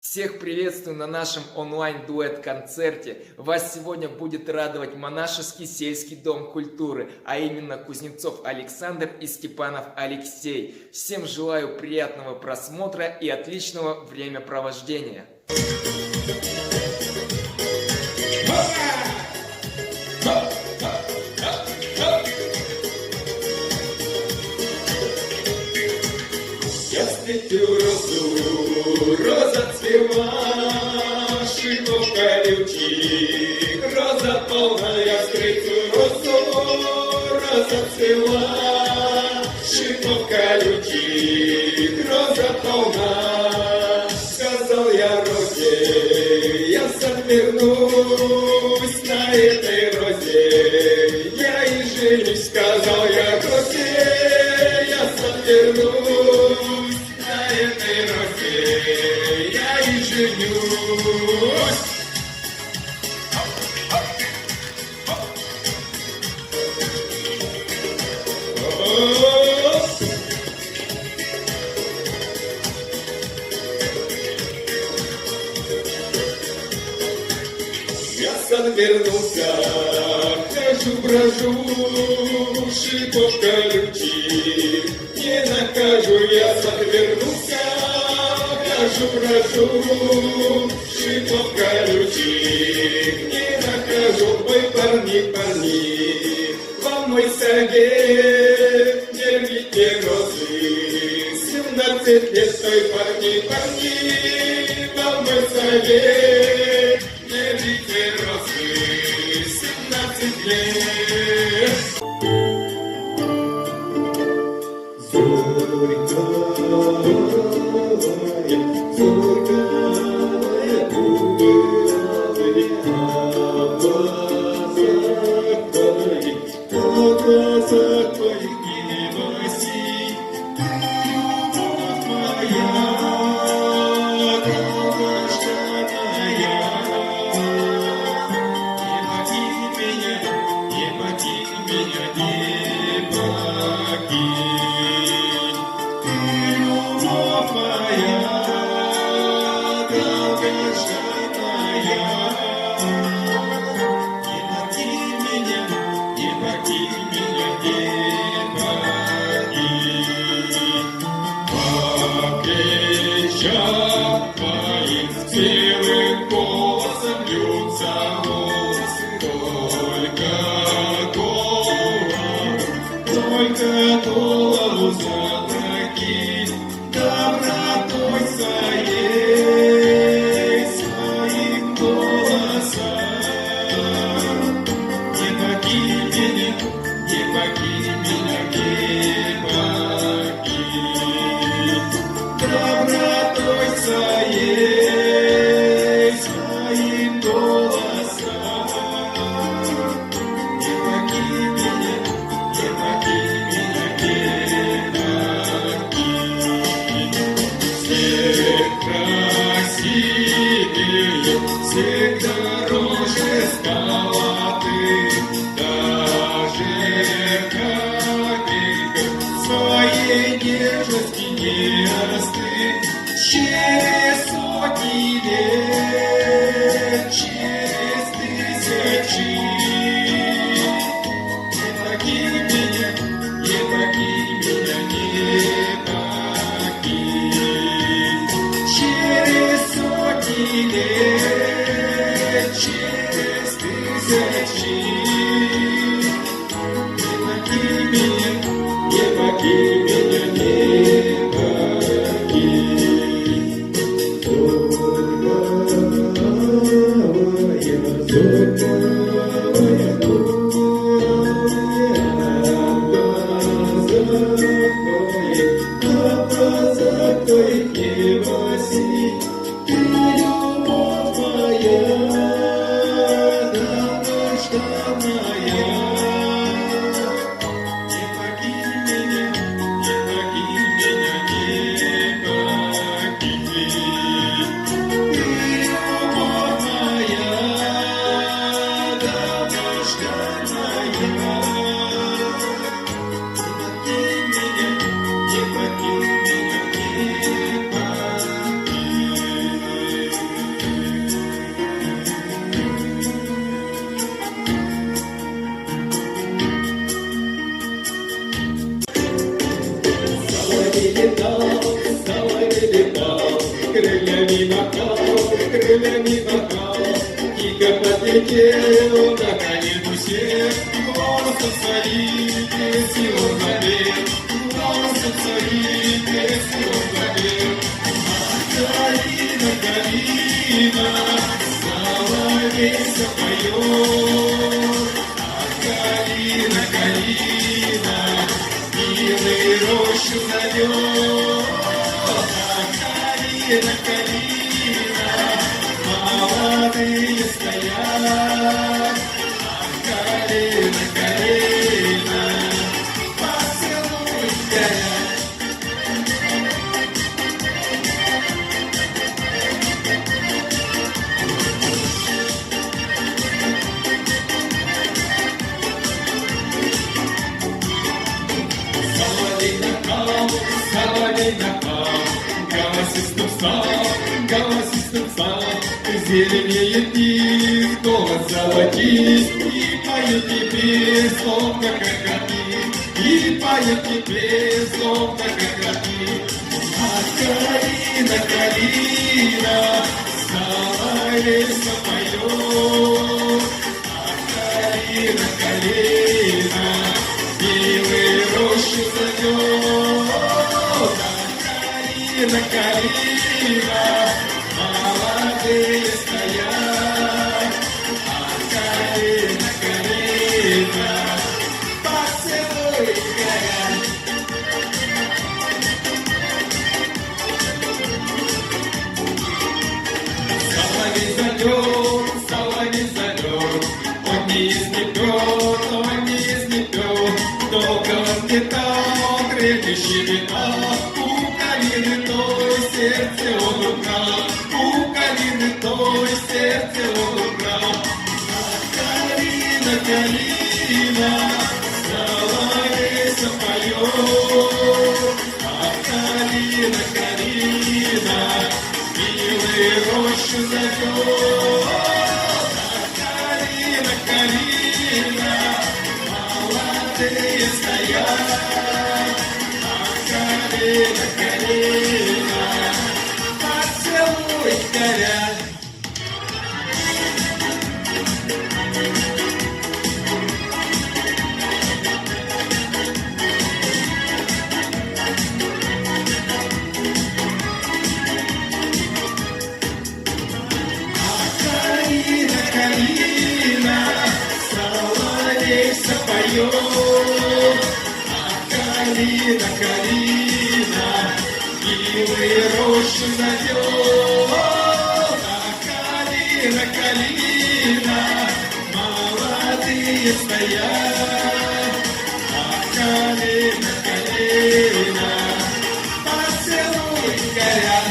Всех приветствую на нашем онлайн-дуэт-концерте. Вас сегодня будет радовать монашеский сельский дом культуры, а именно Кузнецов Александр и Степанов Алексей. Всем желаю приятного просмотра и отличного времяпровождения. Я встретил розу, роза цвела, шиповка лючик, роза полна. Я встретил розу, роза цвела, шиповка лючик, роза полна. Сказал я розе, я сам вернусь на этой розе, я и женюсь. Сказал я розе, я сам вернусь на этой розе, я и женюсь. Я сам вернулся, хожу-брожу, шиповка лючик, не накажу. Я сам вернулся, хожу-брожу, шиповка лючик, не накажу. Ой, парни, парни, вам мой совет, держите розы, 17 лет. Ой, парни, парни, вам мой совет, держите розы, 17 лет. Белым голосом льются волосы, только голову запрокинь, добротой своим голосом. Не покинь меня, не покинь меня, не покинь, добротой своим голосом. Не покинь меня, не покинь меня, не покинь. Всех красивее, всех дороже стала ты, даже капелька своей нежности не остынь. Через сотни лет, через тысячи, не покинь меня, не покинь меня, не покинь. Через сотни лет, через тысячи, не покинь меня, не покинь меня, не покинь. Ты любовь моя, крыльями махал, тихо подлетел на коне гусе, голосом своим песню он запел, голосом своим песню он запел. Калина, калина, соловейся поет. Калина, калина, милый рощу зовет. Калина, калина, молодые стоят. Калина, калина, поцелуй горят. Соловей напал, голосистым стал, зеленеет лист, голос золотист, и поет теперь, словно кокоты, и поет теперь, словно кокоты. А калина, калина, соловейся поет. А калина, калина, милый рощу зовет. Калина, калина, молодые стоят. А калина, калина, поцелуй горят. Соловей зовет, он не изнепет, долго он летал, крылья щебетал, у калины той сердце он украл, у калины той сердце он украл. А калина, калина, соловейся поет. А калина, калина, милый рощу зовет. Калина, калина, молодые стоят. Калина, калина, поцелуй горят. Калина, калина, соловейся поет. Калина, калина, милый рощу зовет. А калина, калина, молодые стоят. А калина, калина, поцелуй горят.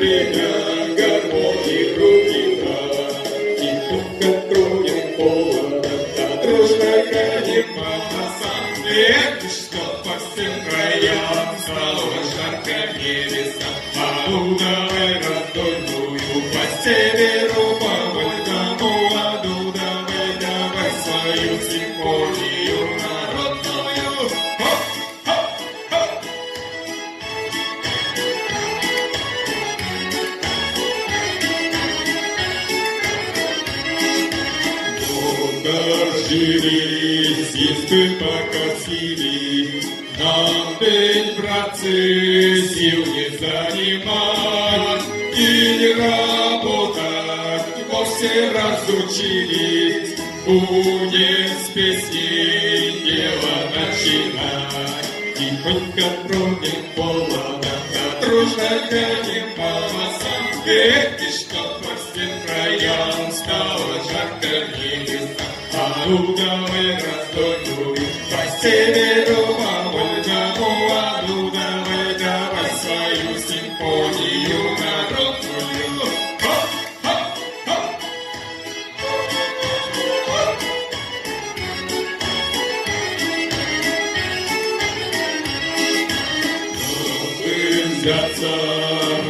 Время гармонии руки дать, и только тронет холодом, да дружно гоним голосам. Это что по всем краям стало жарко небеса, а давай раздольную по северу, по вольному ладу, давай свою симфонию народную. Дожились, избы покосили, нам день, братцы, сил не занимать и не работать, вовсе разучились, будем с песней дело начинать. Тихонько тронем холодом, да дружно гоним голосам, эти что по всем краям стало жарко небеса. А ну давай раздольную по северу, по вольному, а ну давай свою симфонию народную. Хоп, хоп, хоп. святца,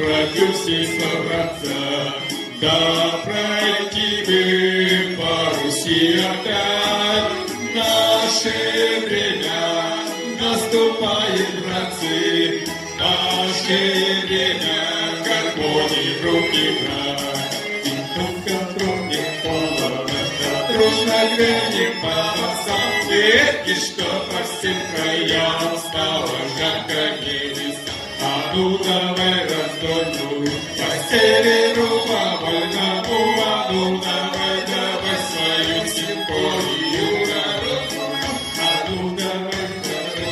родился собраться, да пройти бы по Руси опять. Наше время наступает, братцы, наше время гармонии в руки брать. И только тронет полон, дружно грянем по басам, и что по всем краям стало жарко небеса. А ну давай раздольную, по северу, по вольному, а ну давай, давай свою симфонию народную. А ну давай, давай,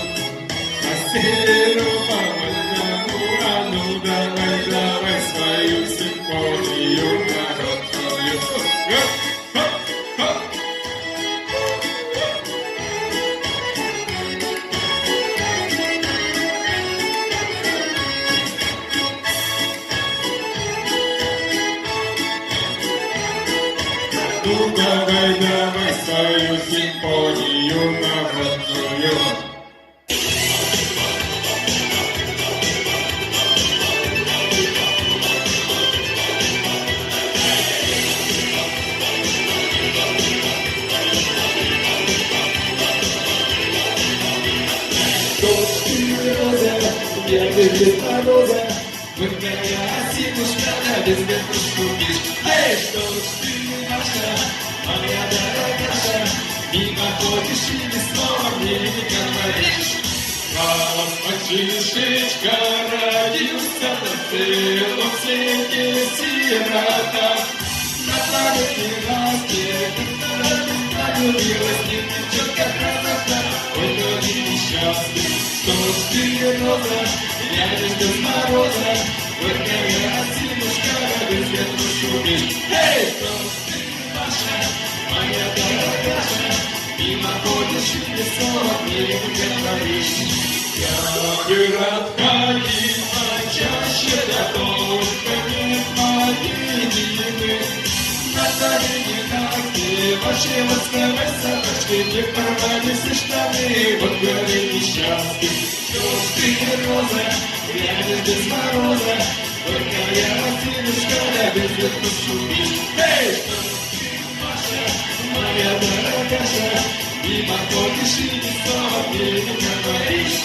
по северу, по вольному, а ну давай, давай свою симфонию народную. Ну давай, давай свою симфонию народную. Дождь и роза, я без мороза, выгоняя осинушка на безветрушку бишь. Эй, что ж ты наша, моя дорогая, мимо ходишь и ни слова мне не говоришь. Мальчишечка родился на целом свете сирота. На планете расте, полюбилась не девчонка красота. Ой, люди несчастный, что ж ты, роза, я лишь без мороза, выгоняя осинушка на безветрушку бишь. Эй, что ж ты наша, моя дорогая, мимо ходишь и ни слова мне не говоришь. Я бы рад ходить почаще, да только нет моей Дины. На заре ногти ваши ласковой собачки не порвали все штаны, вот горе несчастный. Что ж ты, роза, я не без мороза, только я осинушка, да без ветра шумишь. Эй, что ж ты, Маша, моя дорогая, мимо ходишь и ни слова мне не говоришь.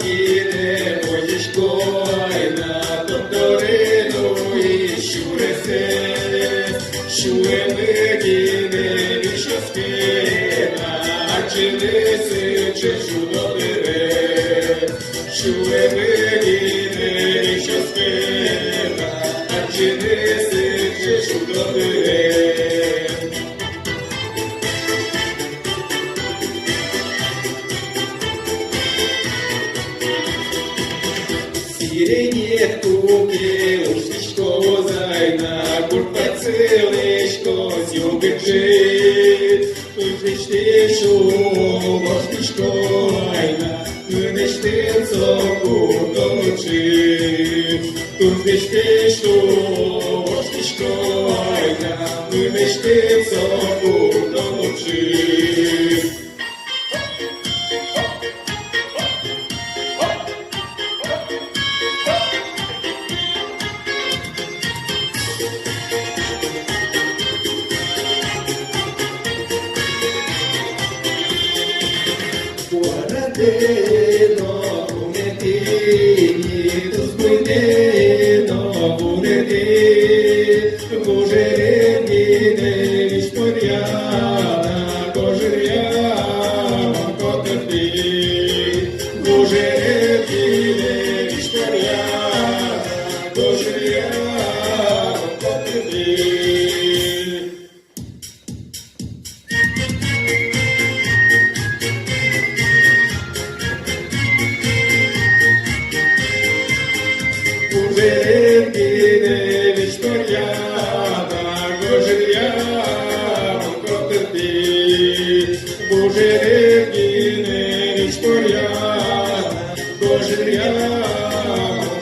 гине озічко, ай на конторину і щуресе, щуреме гине віщо спина, чи неси чешу добере, щуреме гине віщо спина, чи неси чешу добере. Сиренетку ушничко, зайна курпацилишко, зюбичи, ушничтишу, ушничко, айна, ушничтицо куточи, ушничтишу, ушничко, айна, ушничтицо куточи. Guardeno, bunetini, tu spuideno, buneti, gužerendine, višporjana, gožerjana, kotrpi, gužerendine, višporjana, gožerjana, kotrpi. Гужерендine, Вишторяна, Гожеряна, Котерпи. Гужерендine, Вишторяна, Гожеряна,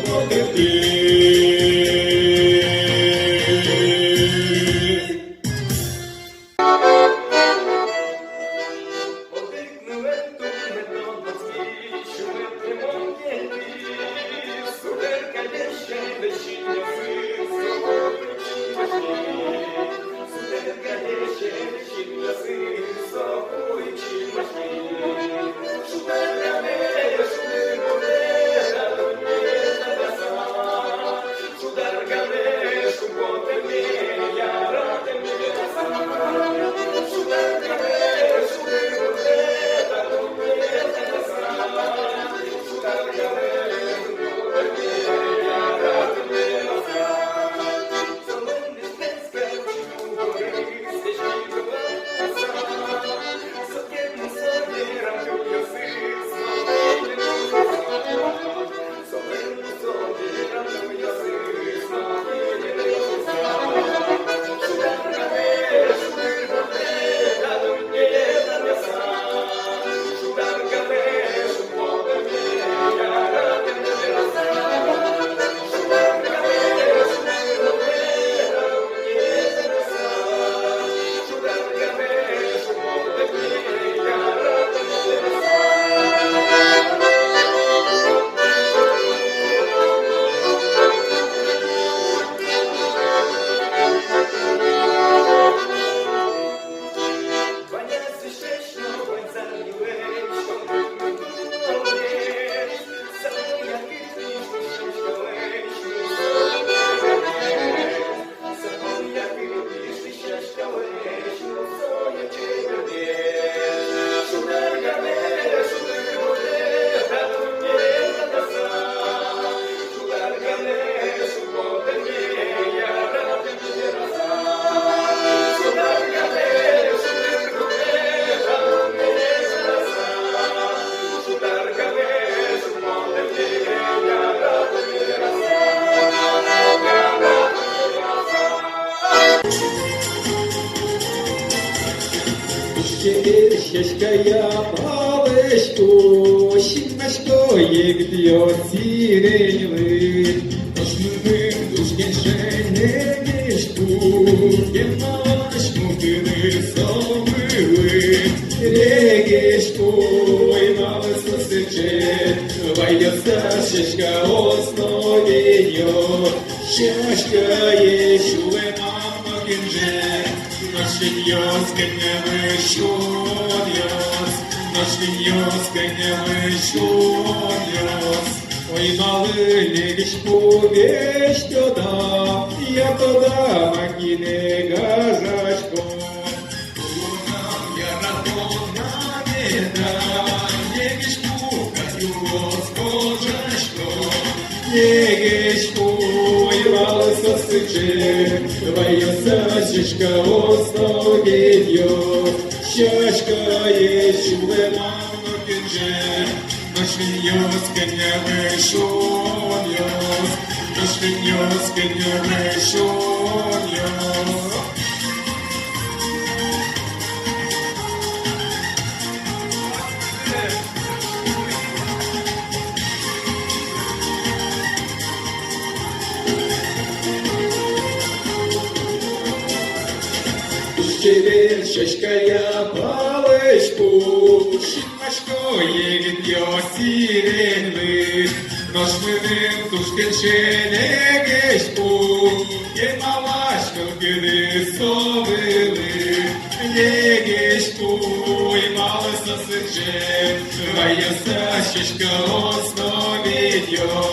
Котерпи. Щечкая правечко, щіночко, як б'є сірень лит, Ошмим душкін жене мішку, Ємашку ти не самили, Регешко, й мали сосиче, Вайдяса щечка основіньо, Щечка є шуле мама кінже, Наш Dios que me veo Dios, Наш віньос коня вишуньос. Ой, малий лігічку вещь тода, я тода макіне газачко. Лунам я радона меда, лігічку катю госпожачко. Лігічку, ой, валоса сиче, твоя сачечка оставить йо. Щачка є чуле мамно кінже, наш віньос коня вишуньос, наш віньос коня вишуньос. Щечкая паличку, Шимашко єгід йосіренви, нож мивим тушкен шенегешку, є малашко киди совили, єгешку, і мало сосиче, ваяса щечка основить йо,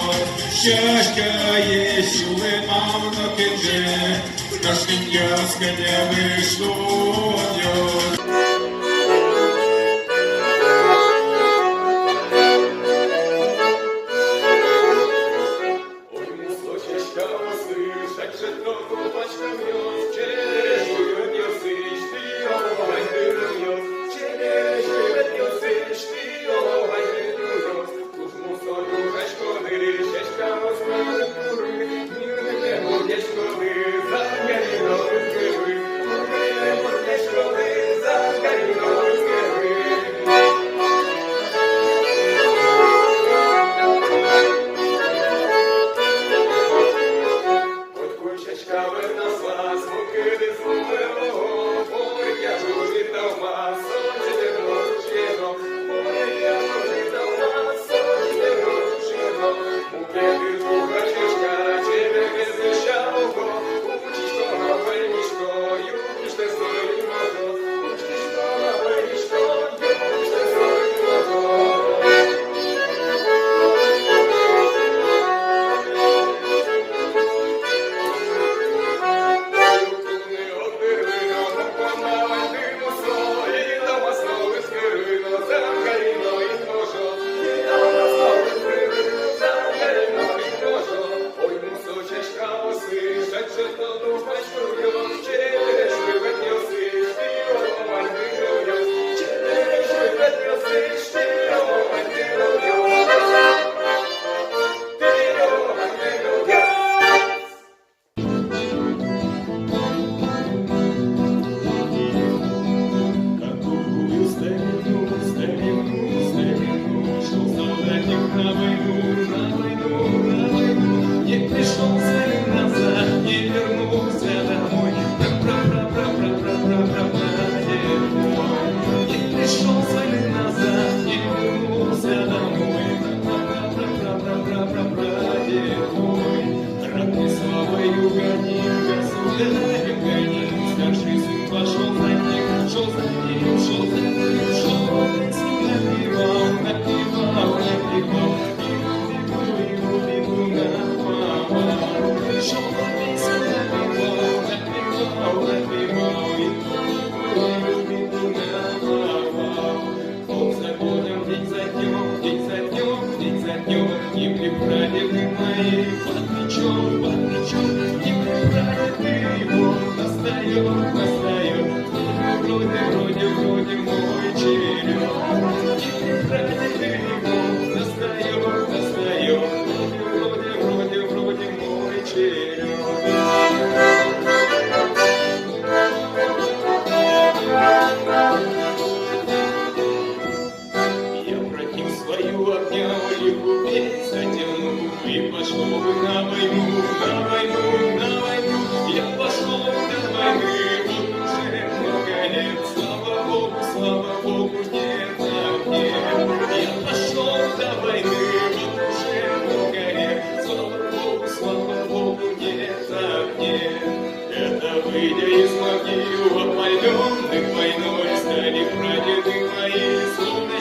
щечка є шуле мамно кенже, наш віньос коня вишуньос. Ой, мусочечка услышать же троху пачка мёс, черешует ёсыч ты, ой, ты мёс, черешует ёсыч ты, ой, ты мёс. Уж мусочечка дырышечка услышать куры, мирные мурдечко вы, загорело скажи, мирные мурдечко вы, загорело скажи. Кучечка виносла, смокиди зловило, ой, я жужитав масо, чотиро ручино, ой, я жужитав масо, чотиро ручино, мукети слухачечка, чебеки звищавого, учечко гавельничко, юбіште свої мазо, учечко гавельничко, юбіште свої мазо. Выйдя из могил, опаленных войной, стали прадеды мои, словно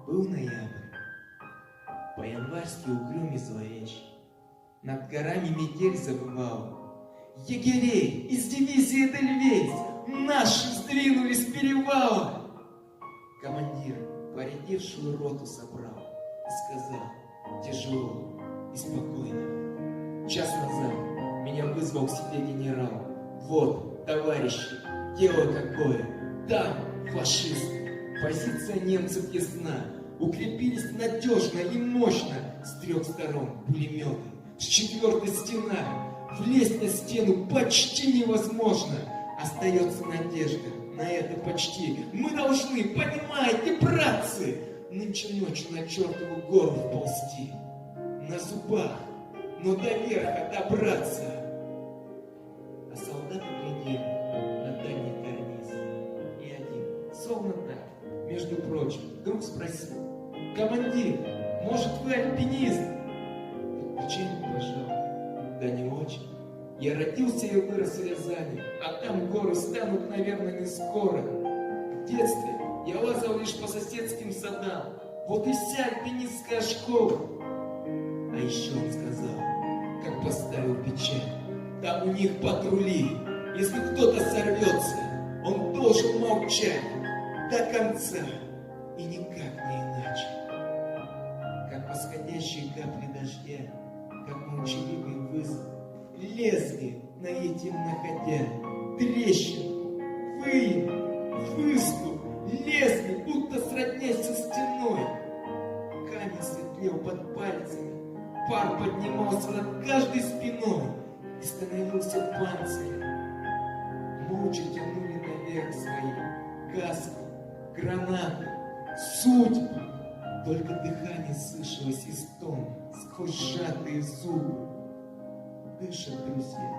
Был ноябрь, по-январски угрюм и зловещ. Над горами метель завывала. Егерей из дивизии Эдельвейс наши сдвинулись с перевала. Командир поредевшую роту собрал и сказал тяжело и спокойно: час назад меня вызвал к себе генерал. Вот, товарищи, дело какое. Там фашисты. Позиция немцев ясна. Укрепились надежно и мощно. С 3 сторон пулеметы, с 4 стена. Влезть на стену почти невозможно. Остается надежда на это почти. Мы должны, понимаете, братцы, нынче ночью на чертову гору вползти. На зубах, но до верха добраться. А солдаты глядели на дальний карниз. И один, словно так, между прочим, вдруг спросил: командир, может, вы альпинист? Плечами пожал: да не очень. Я родился и вырос в Рязани, а там горы станут, наверное, не скоро. В детстве я лазал лишь по соседским садам. Вот и вся альпинистская школа. А еще он сказал, как поставил печать: там у них патрули. Если кто-то сорвется, он должен молчать до конца. И никак не иначе. Как восходящие капли дождя, как молчаливый вызов, лезли на этим находя трещинку, выем, выступ, лезли, будто сроднясь со стеной. Камень светлел под пальцами, пар поднимался над каждой спиной и становился панцирем. Молча тянули наверх свои каски, гранаты, судьбы. Только дыхание слышалось из стон сквозь сжатые зубы. Дышат друзья,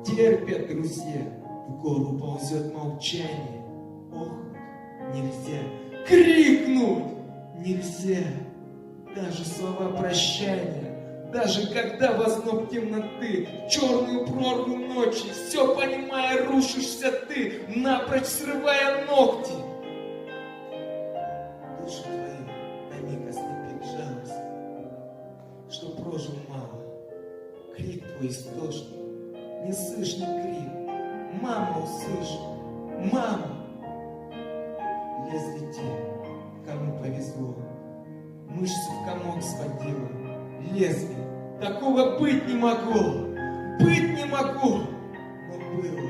терпят друзья, в гору ползет молчание. Охнуть нельзя, крикнуть нельзя. Даже слова прощания, даже когда возноб темноты, черную прорву ночи, все понимая, рушишься ты, напрочь срывая ногти. Душу твою на миг ослепит жалость, что прожил мало. Крик твой истошный, не слышный крик. Мама, услышь, мама. Лезли те, кому повезло, мышцы в комок сводило. Лезли, такого быть не могло, быть не могло, но было.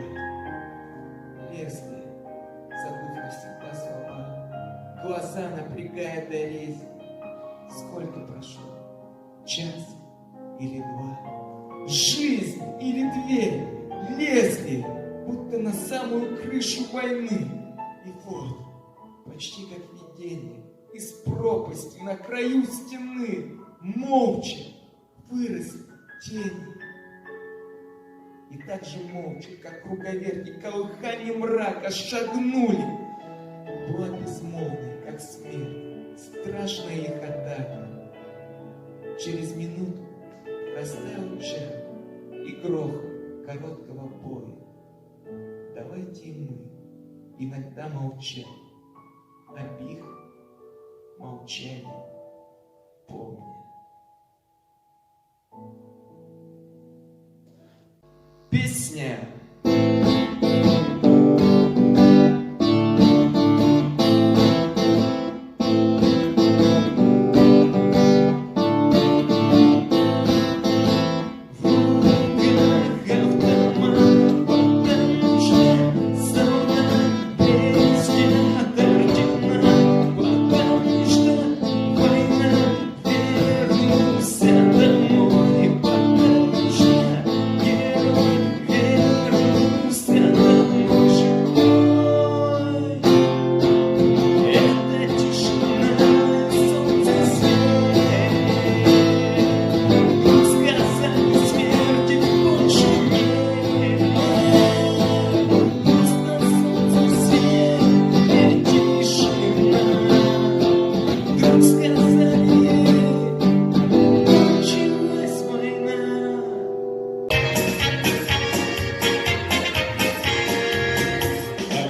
Лезли, забыв навсегда слова, глаза напрягая до рези. Сколько прошло? Час или 2? Жизнь или 2? Лезли, будто на самую крышу войны. И вот, почти как видение, из пропасти на краю стены молча выросли тени. И так же молча, как круговерти колыхание мрака, шагнули. Была безмолвная, как смерть, страшная их атака. Через минуту растаял чай и грохот короткого боя. Давайте и мы иногда молчать, об их молчании помня. Песня.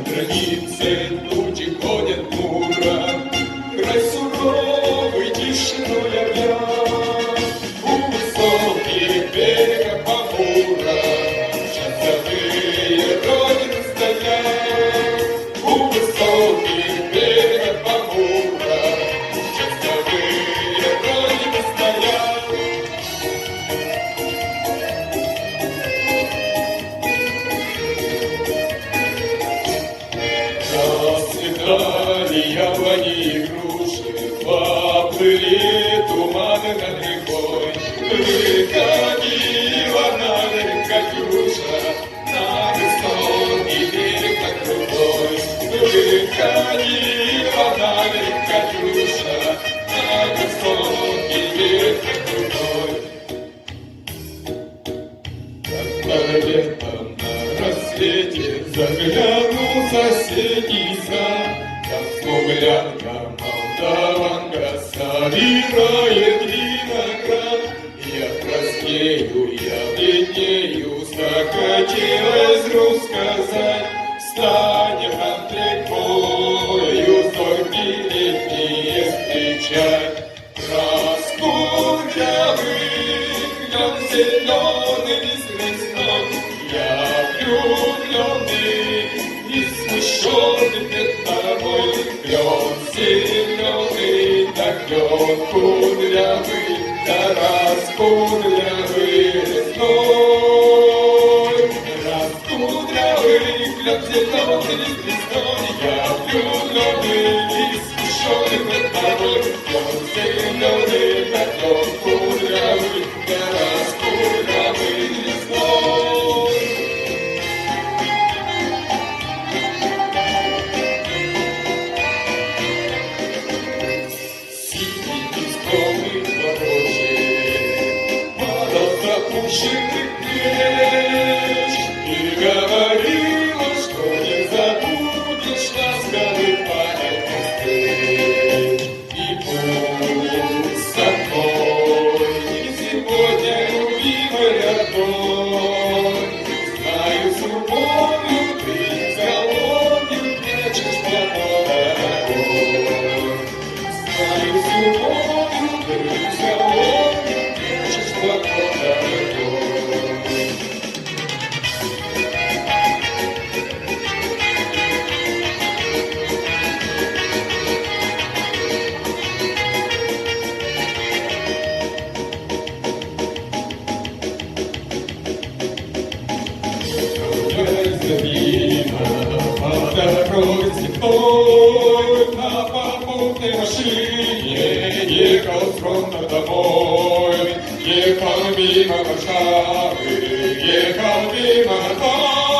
Границы тучи ходят мура, край суровый. Стали яблони и груши, поплыли туманы над рекой. Выходила на берег Катюша, на высокий берег над рукой. Выходила на берег Катюша, на высокий берег над рукой. Как-то летом на рассвете заглянул соседний сад, там смуглянка молдаванка собирает виноград. Я краснею, я бледнею, захотелось вдруг сказать: встанем над рекою, зорьки летние встречать. Раскудрявый клен зеленый лист весной, я влюбленный и смущенный пред тобой. Клен зеленый, да клен кудрявый, да раскудрявый лесной. Раскудрявый клен зеленый лист весной, я влюбленный и смущенный пред тобой. Клен зеленый, да клен кудрявый, да раскудрявый лесной. Синий искомый платочек падал запущенный плеч, и говорила, что не забудешь ласковый памятных встреч. И пусть со мной не сегодня, любимый родной, знаю, с любовью ты за любовью прячешь платок дорогой. Знаю, с любовью ты за любовью прячешь платок дорогой. По дороге степной на попутной машине ехал с фронта домой. Ехал мимо Варшавы, ехал мимо Варшавы.